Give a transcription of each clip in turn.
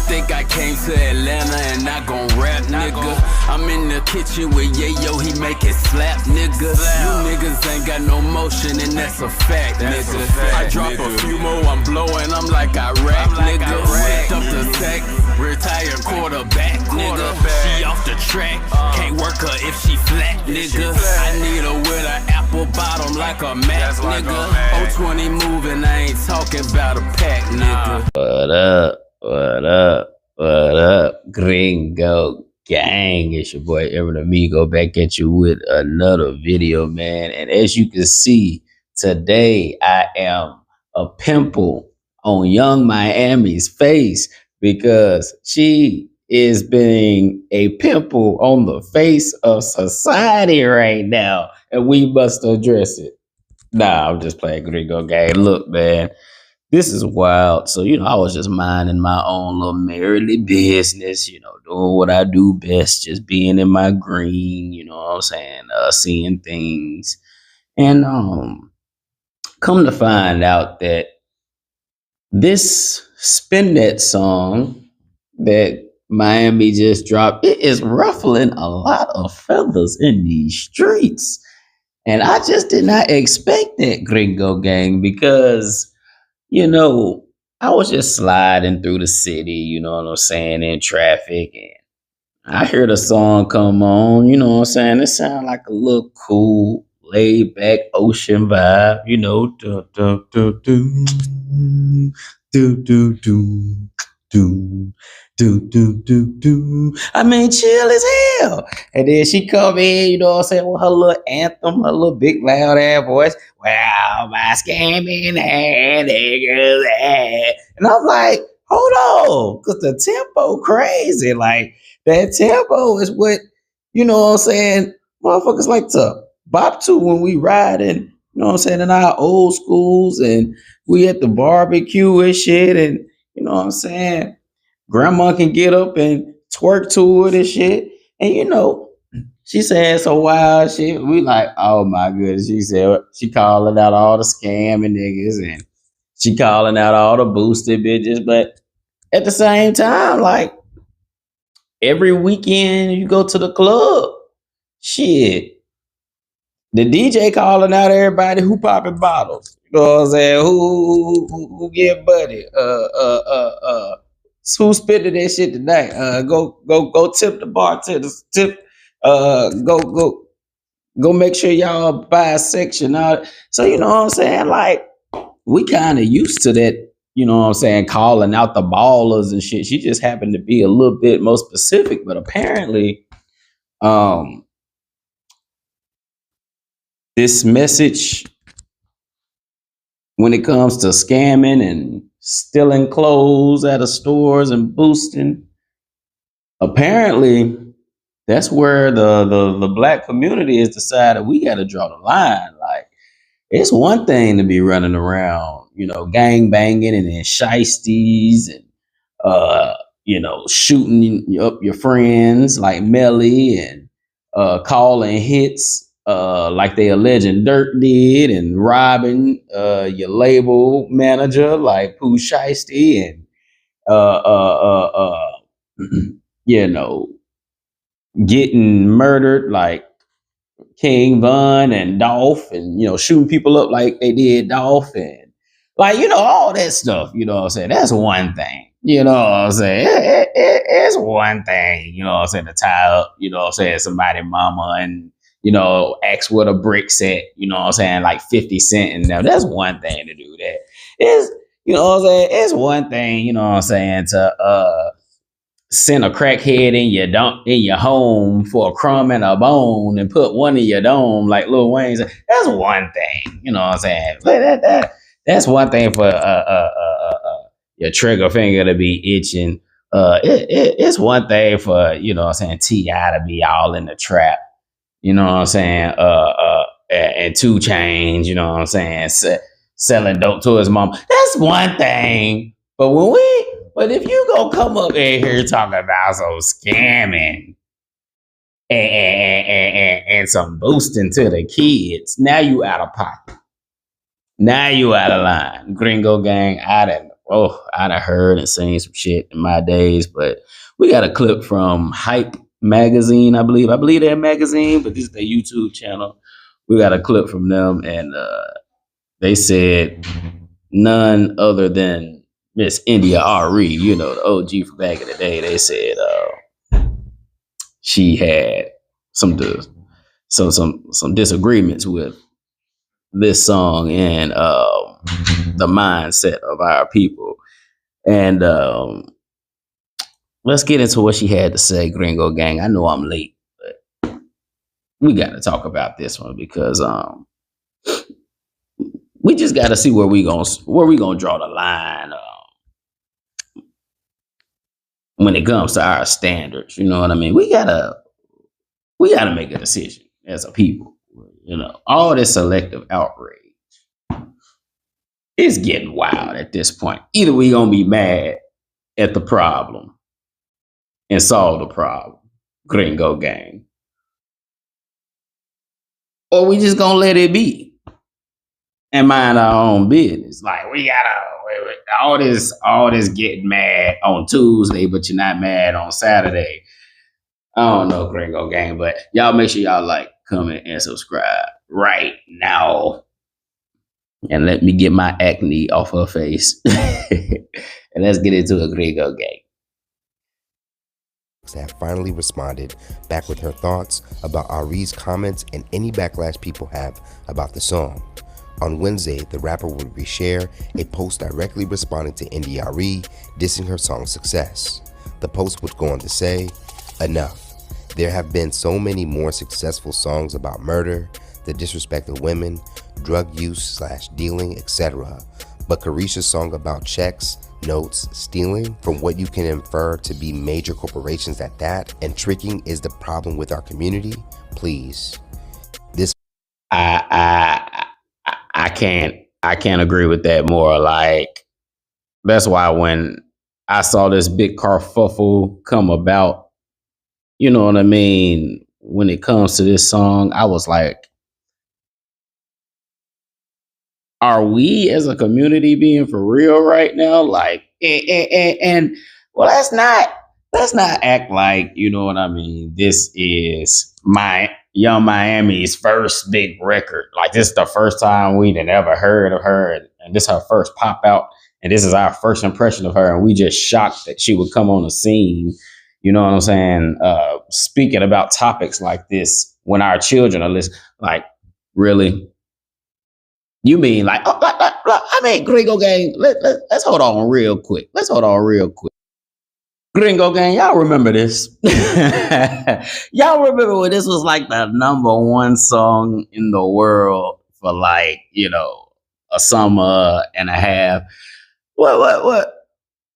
think I came to Atlanta and not gon' rap, nigga. I'm in the kitchen with Yayo, he make it slap, nigga. You niggas ain't got no motion and that's a fact, nigga. I drop a few more, I'm blowing, I'm like Iraq, nigga. Whipped up the sack, retired quarterback, nigga. She off the track, can't work her if she flat, nigga. I need her with an apple bottom like a Mac, nigga. 020 moving, I ain't talking about a pack, nigga. What up? What up? What up? Gringo gang. It's your boy Aaron Amigo back at you with another video, man. And as you can see, today I am a pimple on Young Miami's face because she is being a pimple on the face of society right now. And we must address it. Nah, I'm just playing Gringo gang. Look, man. This is wild. So, I was just minding my own little merrily business, doing what I do best, just being in my green, you know what I'm saying, seeing things. And come to find out that this Spin That song that Miami just dropped, it is ruffling a lot of feathers in these streets. And I just did not expect that, Gringo gang, because I was just sliding through the city, you know what I'm saying, in traffic, and I heard a song come on, you know what I'm saying? It sounded like a little cool, laid back ocean vibe, do do do do do do do do do do. I mean, chill as hell. And then she come in, you know what I'm saying, with her little anthem, her little big loud ass voice. Well, my scamming and niggas. And I'm like, hold on, because the tempo crazy. Like, that tempo is what, you know what I'm saying, motherfuckers like to bop to when we riding, you know what I'm saying, in our old schools and we at the barbecue and shit. And, you know what I'm saying, grandma can get up and twerk to it and shit. And, she saying some wild shit. We like, oh my goodness. She said she calling out all the scamming niggas and she calling out all the boosted bitches. But at the same time, like, every weekend you go to the club, shit, the DJ calling out everybody who popping bottles. You know what I'm saying? Who get buddy? Who spitting that shit tonight? Go tip the bartenders. Go make sure y'all buy a section out. So you know what I'm saying? Like, we kind of used to that, you know what I'm saying, calling out the ballers and shit. She just happened to be a little bit more specific, but apparently, this message when it comes to scamming and stealing clothes out of stores and boosting, apparently that's where the black community has decided we got to draw the line. Like, it's one thing to be running around, gang banging and then shiesties and, shooting up your friends like Melly and calling hits like they alleging Dirk did and robbing your label manager like Pooh Shiesty and getting murdered like King Von and Dolph and, shooting people up like they did Dolph and like, all that stuff, you know what I'm saying? That's one thing, you know what I'm saying? It's one thing, you know what I'm saying, to tie up, you know what I'm saying, somebody mama and, ask what a brick's at, you know what I'm saying, like 50 cents. And now that's one thing to do that. It's, you know what I'm saying, it's one thing, you know what I'm saying, to send a crackhead in your home for a crumb and a bone and put one in your dome like Lil Wayne said. That's one thing, you know what I'm saying. But that's one thing for your trigger finger to be itching. It's one thing for, you know what I'm saying, T.I. to be all in the trap, you know what I'm saying, and 2 Chainz, you know what I'm saying, selling dope to his mom. That's one thing. But if you gonna come up in here talking about some scamming and some boosting to the kids, now you out of pocket. Now you out of line. Gringo gang, I done oh, I'd have heard and seen some shit in my days, but we got a clip from Hype Magazine, I believe. I believe they're a magazine, but this is their YouTube channel. We got a clip from them, and they said none other than Miss India Ari, you know, the OG from back in the day. They said she had some disagreements with this song and the mindset of our people. And let's get into what she had to say, Gringo Gang. I know I'm late, but we got to talk about this one because we just got to see where we gonna draw the line when it comes to our standards. You know what I mean? We gotta make a decision as a people. You know, all this selective outrage is getting wild at this point. Either we gonna be mad at the problem and solve the problem, Gringo Gang, or we just gonna let it be and mind our own business. Like we gotta all this getting mad on Tuesday, but you're not mad on Saturday. I don't know, Gringo Gang, but y'all make sure y'all like, comment, and subscribe right now. And let me get my acne off her face. And let's get into a Gringo Gang. Have finally responded back with her thoughts about Ari's comments and any backlash people have about the song. On Wednesday, the rapper would reshare a post directly responding to India Arie, dissing her song's success. The post would go on to say, "Enough. There have been so many more successful songs about murder, the disrespect of women, drug use / dealing, etc. But Caresha's song about checks, notes, stealing, from what you can infer to be major corporations at that, and tricking is the problem with our community? Please." This I can't agree with that more. Like, that's why when I saw this big kerfuffle come about, you know what I mean, when it comes to this song, I was like, are we as a community being for real right now? Like, and well, let's not act like, you know what I mean, this is my Young Miami's first big record. Like, this is the first time we'd ever heard of her, and this is her first pop out, and this is our first impression of her, and we just shocked that she would come on the scene. You know what I'm saying? Speaking about topics like this when our children are listening. Like, really? You mean like, I mean, Gringo Gang, let's hold on real quick. Gringo Gang, y'all remember this? Y'all remember when this was like the #1 song in the world for like, you know, a summer and a half? What?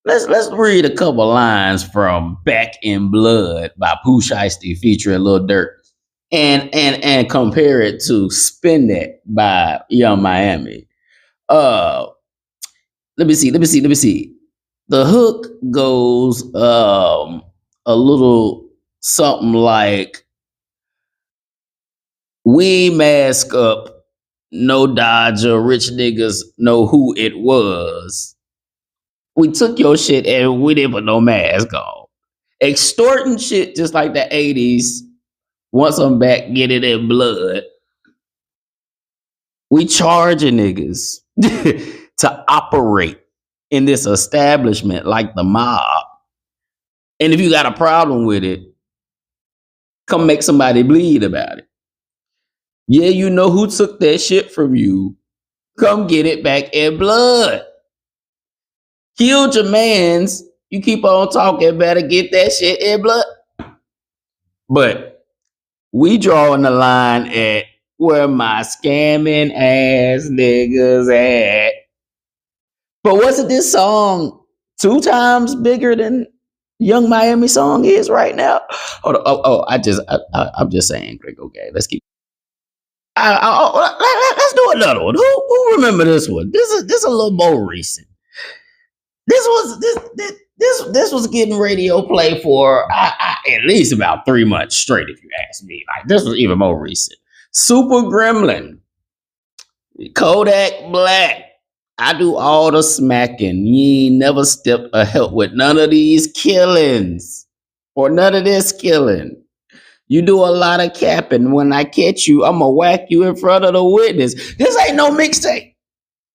Let's read a couple lines from Back in Blood by Pooh Shiesty featuring Lil Durk and compare it to Spin That by Young Miami. Let me see. The hook goes a little something like, "We mask up, no Dodger, rich niggas know who it was. We took your shit and we didn't put no mask on." Extorting shit just like the 80s. Once I'm back, get it in blood. We charging niggas to operate in this establishment like the mob. And if you got a problem with it, come make somebody bleed about it. Yeah, you know who took that shit from you. Come get it back in blood. Killed your mans. You keep on talking, better get that shit in blood. But we drawing the line at where my scamming ass niggas at. But wasn't this song 2 times bigger than Young Miami song is right now? Hold on. I'm just saying, Greg. Okay, let's keep. Let's do another one. Who remember this one? This is a little more recent. This was getting radio play for at least about 3 months straight, if you ask me. Like, this was even more recent. Super Gremlin, Kodak Black, I do all the smacking. You ain't never stepped a help with none of these killings or none of this killing. You do a lot of capping. When I catch you, I'ma whack you in front of the witness. This ain't no mixtape.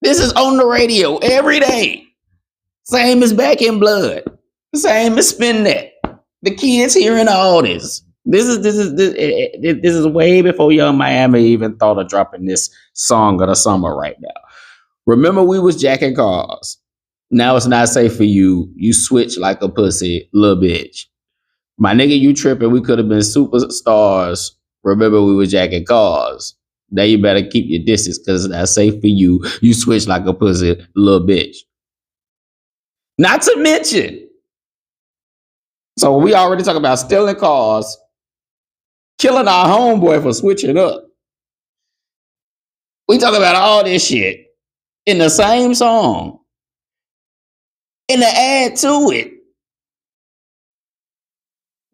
This is on the radio every day. Same as Back in Blood. Same as Spin That. The kids hearing all this. This is way before Young Miami even thought of dropping this song of the summer right now. Remember, we was jacking cars. Now it's not safe for you. You switch like a pussy, little bitch. My nigga, you tripping. We could have been superstars. Remember, we were jacking cars. Now you better keep your distance because it's not safe for you. You switch like a pussy, little bitch. Not to mention, so we already talking about stealing cars, killing our homeboy for switching up. We talk about all this shit in the same song. And to add to it,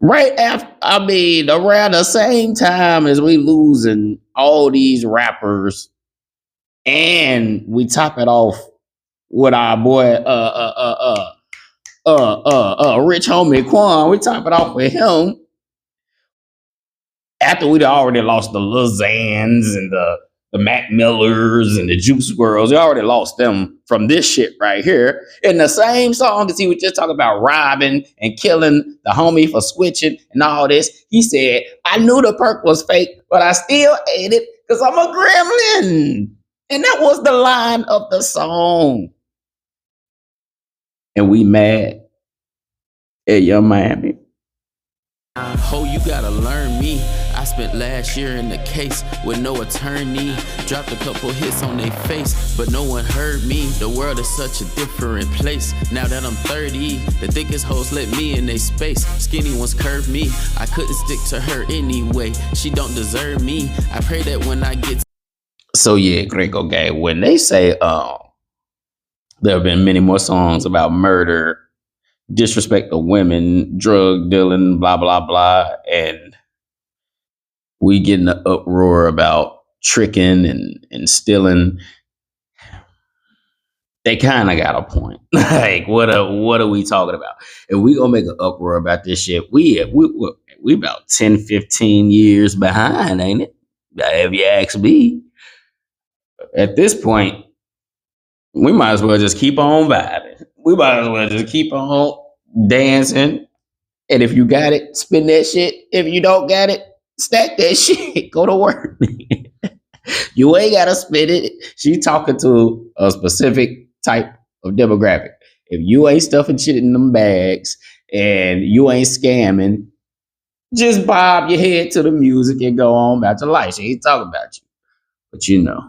right after, around the same time as we losing all these rappers, and we top it off with our boy Rich Homie Quan. We top it off with him after we'd already lost the Lil Xans and the Mac Millers and the Juice WRLDs. We already lost them from this shit right here. In the same song, because he was just talking about robbing and killing the homie for switching and all this. He said, I knew the perk was fake, but I still ate it because I'm a gremlin. And that was the line of the song. And we mad at Young Miami. Oh, you gotta learn me. I spent last year in the case with no attorney. Dropped a couple hits on their face, but no one heard me. The world is such a different place. Now that I'm 30, the thickest hoes let me in their space. Skinny ones curve me. I couldn't stick to her anyway. She don't deserve me. I pray that when I get. So yeah, Gringo Gang, when they say there have been many more songs about murder, disrespect of women, drug dealing, blah, blah, blah. And we get in an uproar about tricking and stealing. They kind of got a point. Like, what are we talking about? If we gonna make an uproar about this shit, we about 10, 15 years behind, ain't it? If you ask me. At this point, we might as well just keep on vibing. We might as well just keep on dancing. And if you got it, spin that shit. If you don't got it, stack that shit. Go to work. You ain't gotta spin it. She talking to a specific type of demographic. If you ain't stuffing shit in them bags and you ain't scamming, just bob your head to the music and go on about your life. She ain't talking about you. But you know,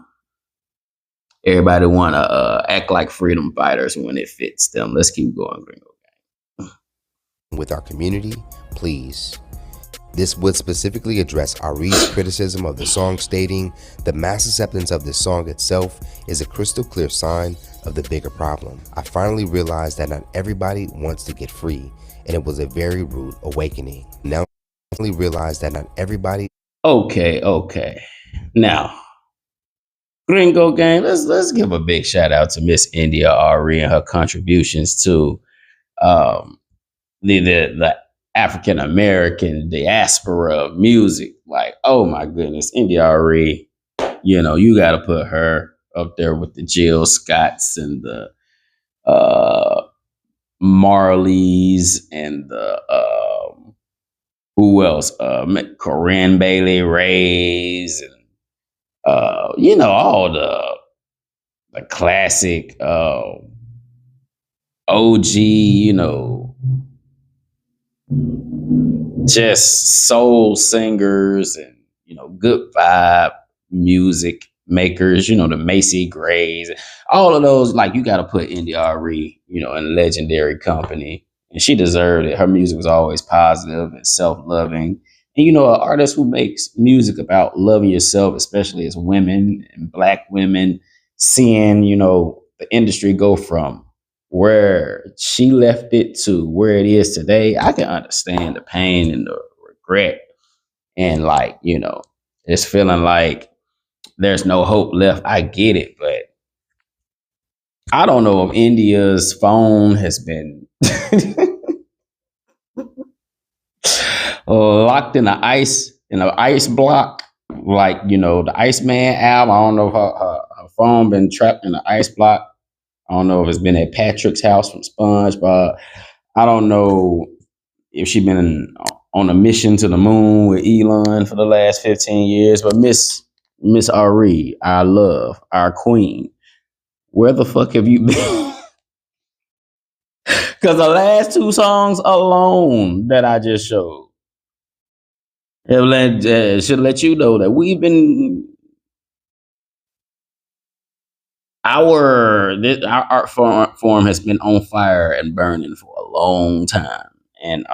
everybody want to act like freedom fighters when it fits them. Let's keep going, Gringo Gang. With our community, please. This would specifically address Ari's criticism of the song, stating the mass acceptance of the song itself is a crystal clear sign of the bigger problem. I finally realized that not everybody wants to get free, and it was a very rude awakening. Now I finally realized that not everybody. Okay. Now, Gringo Gang, let's give a big shout out to Miss India Ari and her contributions to the African American diaspora of music. Like, oh my goodness, India Ari, you know, you got to put her up there with the Jill Scotts and the Marleys and the who else? Corinne Bailey Rays and you know, all the classic OG, you know, just soul singers and, you know, good vibe music makers, you know, the Macy Grays, all of those. Like, you got to put India Ari, you know, in legendary company. And she deserved it. Her music was always positive and self-loving. And, you know, an artist who makes music about loving yourself, especially as women and Black women, seeing, you know, the industry go from where she left it to where it is today, I can understand the pain and the regret. And, like, you know, it's feeling like there's no hope left. I get it, but I don't know if India's phone has been locked in an ice block, like the Iceman album. I don't know if her phone been trapped in an ice block. I don't know if it's been at Patrick's house from SpongeBob. I don't know if she been on a mission to the moon with Elon for the last 15 years. But Miss Ari, our love, our queen, where the fuck have you been? Because the last two songs alone that I just showed should let you know that we've been our art form has been on fire and burning for a long time, and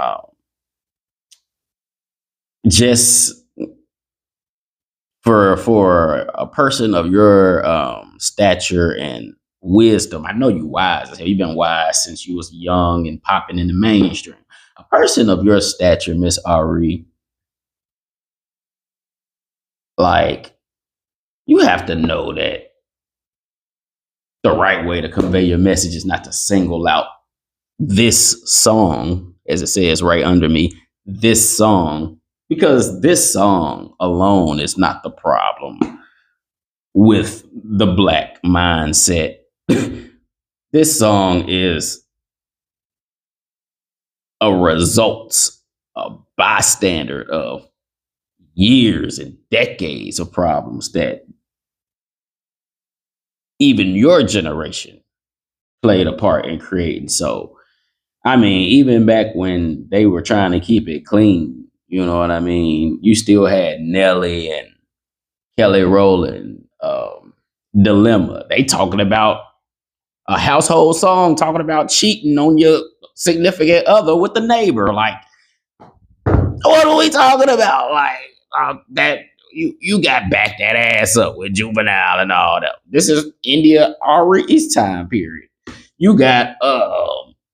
just for a person of your stature and wisdom, I know you wise as hell. You've been wise since you was young and popping in the mainstream. A person of your stature, Miss Ari, like, you have to know that the right way to convey your message is not to single out this song, as it says right under me, this song, because this song alone is not the problem with the black mindset. This song is a result, a bystander of years and decades of problems that even your generation played a part in creating. So, I mean, even back when they were trying to keep it clean, you know what I mean? You still had Nelly and Kelly Rowland, Dilemma. They talking about a household song, talking about cheating on your significant other with the neighbor. Like, what are we talking about? Like, that you got back that ass up with Juvenile and all that. This is India Ari's time period. You got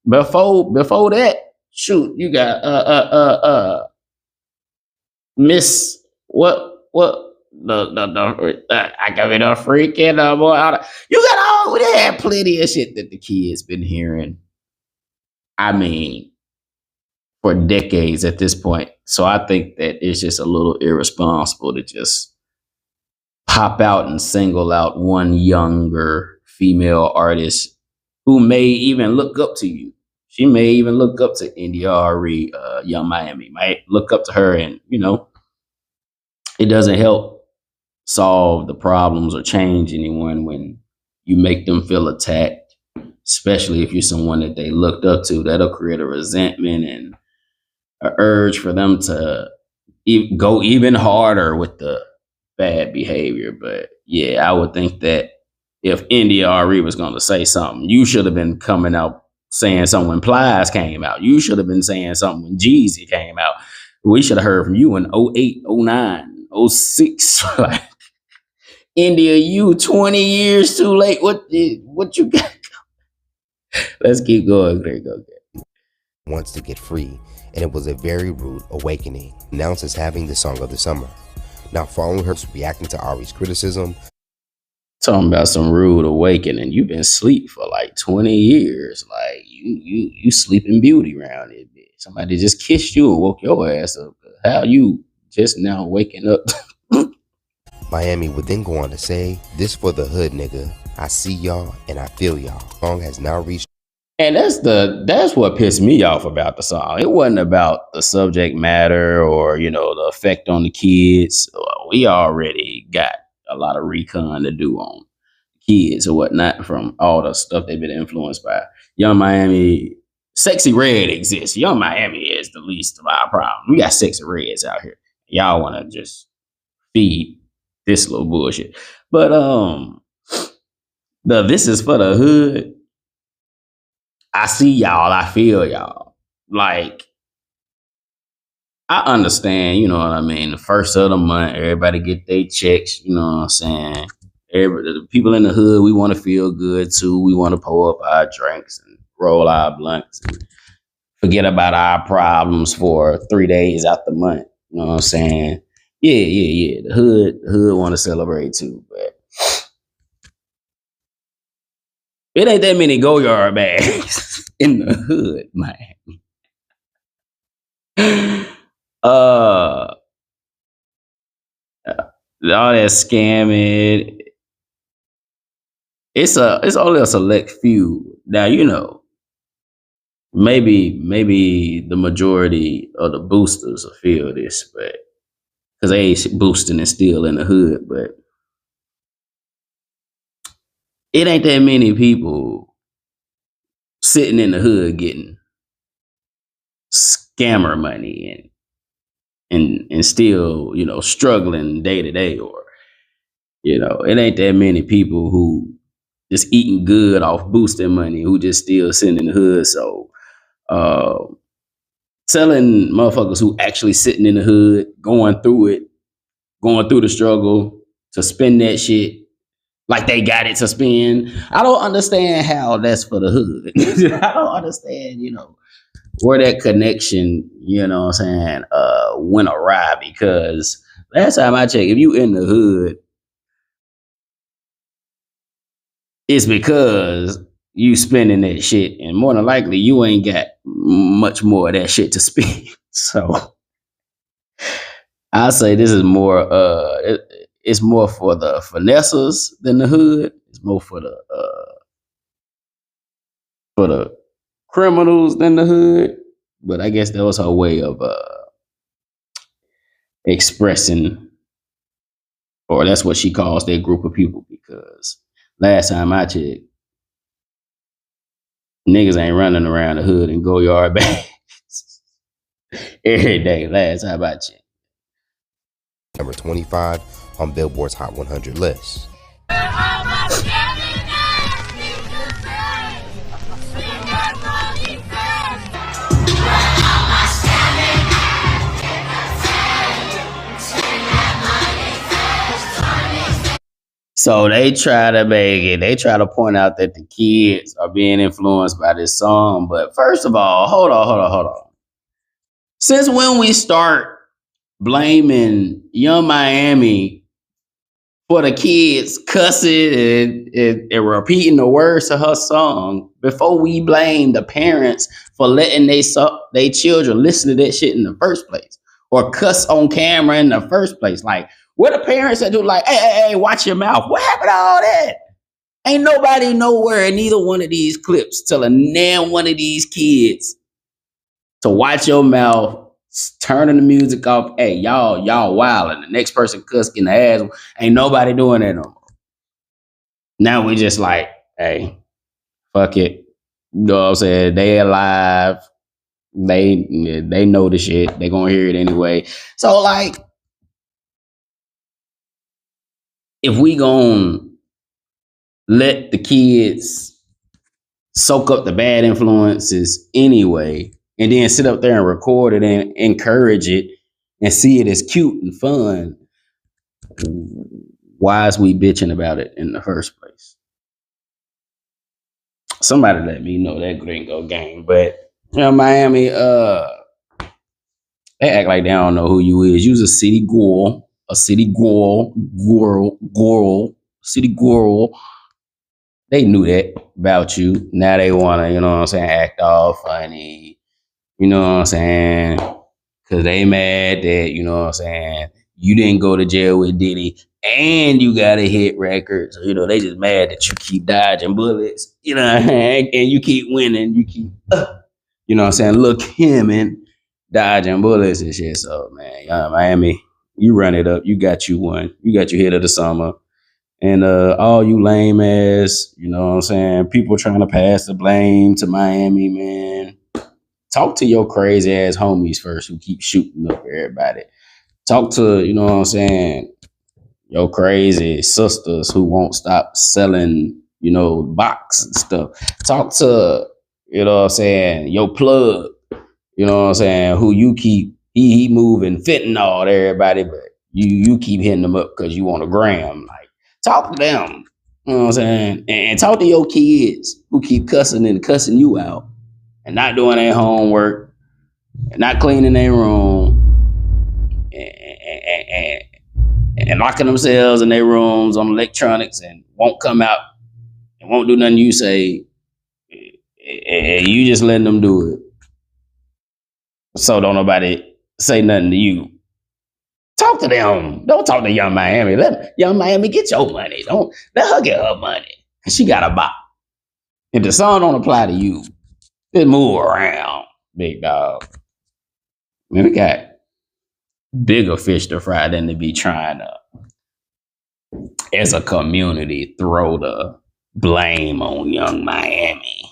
before that, shoot, you got Miss what the I got it a freaking boy. You got all they had plenty of shit that the kids been hearing. I mean, for decades at this point. So I think that it's just a little irresponsible to just pop out and single out one younger female artist who may even look up to you. She may even look up to India Ari, Young Miami, might look up to her, and it doesn't help solve the problems or change anyone when you make them feel attacked, especially if you're someone that they looked up to. That'll create a resentment and an urge for them to go even harder with the bad behavior. But yeah, I would think that if India Ari was going to say something, you should have been coming out saying something when Plies came out. You should have been saying something when Jeezy came out. We should have heard from you in 08, 09, 06. Like, India, you 20 years too late. What you got? Let's keep going. There you go. Wants to get free, and it was a very rude awakening. Announced as having the song of the summer. Now, following her reacting to Ari's criticism, talking about some rude awakening. You've been asleep for like 20 years. Like, you sleeping beauty around it. Somebody just kissed you and woke your ass up. How you just now waking up? Miami would then go on to say, "This for the hood, nigga. I see y'all and I feel y'all." The song has now reached. And that's what pissed me off about the song. It wasn't about the subject matter or the effect on the kids. We already got a lot of recon to do on kids or whatnot from all the stuff they've been influenced by. Young Miami, Sexy Red exists. Young Miami is the least of our problem. We got Sexy Reds out here. Y'all want to just feed this little bullshit. But this is for the hood. I see y'all, I feel y'all. Like, I understand, you know what I mean? The first of the month, everybody get their checks, you know what I'm saying? The people in the hood, we want to feel good too. We want to pour up our drinks and roll our blunts and forget about our problems for 3 days out the month. You know what I'm saying? Yeah. The hood want to celebrate too, but It ain't that many go-yard bags in the hood, man. All that scamming. It's only a select few. Now, you know, maybe the majority of the boosters will feel this, but because they ain't boosting and still in the hood, but it ain't that many people sitting in the hood getting scammer money and still, you know, struggling day to day, or, you know, it ain't that many people who just eating good off boosting money who just still sitting in the hood. So telling motherfuckers who actually sitting in the hood, going through the struggle to spend that shit like they got it to spend. I don't understand how that's for the hood. I don't understand, you know, where that connection, you know what I'm saying, went awry, because last time I checked, if you in the hood, it's because you spending that shit, and more than likely you ain't got much more of that shit to spend. So I say this is more it's more for the finessers than the hood. It's more for the criminals than the hood. But I guess that was her way of expressing, or that's what she calls that group of people, because last time I checked, niggas ain't running around the hood and go yard bags every day. Last time I checked. Number 25 on Billboard's Hot 100 list. So they try to make it, they try to point out that the kids are being influenced by this song. But first of all, hold on. Since when we start blaming Young Miami for the kids cussing and repeating the words to her song before we blame the parents for letting they children listen to that shit in the first place, or cuss on camera in the first place? Like, where the parents that do like, hey, watch your mouth. What happened to all that? Ain't nobody nowhere in either one of these clips telling damn one of these kids to watch your mouth, turning the music off. Hey, y'all wild, and the next person cussing the ass. Ain't nobody doing that no more. Now we just like, hey, fuck it. You know what I'm saying? They alive. They know the shit. They gonna hear it anyway. So like, if we gonna let the kids soak up the bad influences anyway, and then sit up there and record it and encourage it and see it as cute and fun, why is we bitching about it in the first place? Somebody let me know that Gringo gang. But, you know, Miami, they act like they don't know who you is. You's a city girl. They knew that about you. Now they want to, you know what I'm saying, act all funny. You know what I'm saying? Because they mad that, you know what I'm saying, you didn't go to jail with Diddy and you got a hit record. So, you know, they just mad that you keep dodging bullets, you know, and you keep winning. You keep, you know what I'm saying, look him and dodging bullets and shit. So, man, Miami, you run it up. You got you one. You got your hit of the summer. And all you lame ass, you know what I'm saying, people trying to pass the blame to Miami, man. Talk to your crazy ass homies first who keep shooting up everybody. Talk to, you know what I'm saying, your crazy sisters who won't stop selling, you know, box and stuff. Talk to, you know what I'm saying, your plug, you know what I'm saying, who you keep, he moving fentanyl to everybody, but you keep hitting them up because you want a gram. Like, talk to them, you know what I'm saying, and talk to your kids who keep cussing you out and not doing their homework and not cleaning their room and locking themselves in their rooms on electronics and won't come out and won't do nothing you say, and you just letting them do it. So don't nobody say nothing to you. Talk to them. Don't talk to Young Miami. Let Young Miami get your money. Don't let her get her money. Cause she got a bop. If the song don't apply to you, just move around, big dog. Man, we got bigger fish to fry than to be trying to, as a community, throw the blame on Young Miami.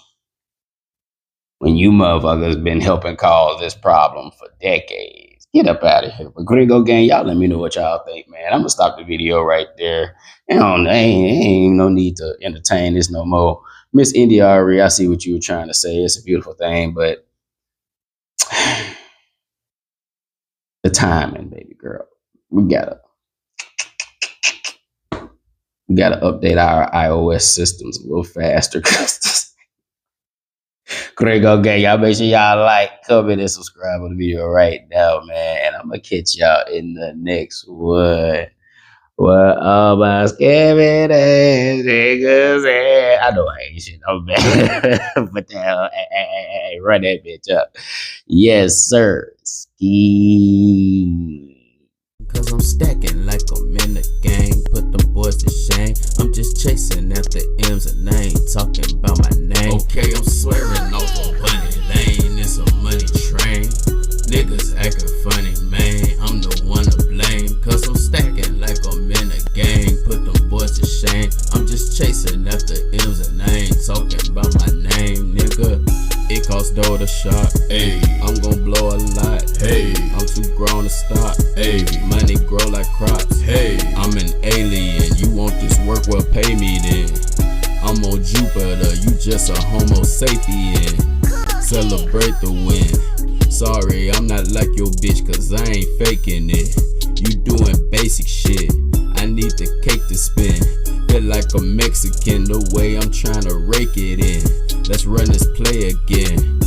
When you motherfuckers been helping cause this problem for decades. Get up out of here. But Gringo Gang, y'all let me know what y'all think, man. I'm gonna stop the video right there. Ain't no need to entertain this no more. Miss India Ari, I see what you were trying to say. It's a beautiful thing, but the timing, baby girl. We gotta update our iOS systems a little faster. Gringo Gang, y'all make sure y'all like, comment, and subscribe on the video right now, man. And I'm gonna catch y'all in the next one. What all my scamming ass niggas at? I know I ain't shit, I'm bad. But hey, run that bitch up. Yes, sir. Ski. Cause I'm stacking like I'm in the game. Put them boys to shame. I'm just chasing after M's and I ain't talking about my name. Okay, I'm swearing over money lane. It's a money train. Niggas acting funny, man. I'm the one to blame. Cause I'm stacking like I'm in a game. Put them boys to shame. I'm just chasing after M's and I ain't talking about my name, nigga. It costs dough to shop. Ayy, I'm gon' blow a lot. Hey, I'm too grown to stop. Ayy, money grow like crops. Hey, I'm an alien. You want this work? Well, pay me then. I'm on Jupiter. You just a Homo sapien. Celebrate the win. Sorry, I'm not like your bitch, cause I ain't faking it. You doing basic shit. I need the cake to spin. Feel like a Mexican the way I'm trying to rake it in. Let's run this play again.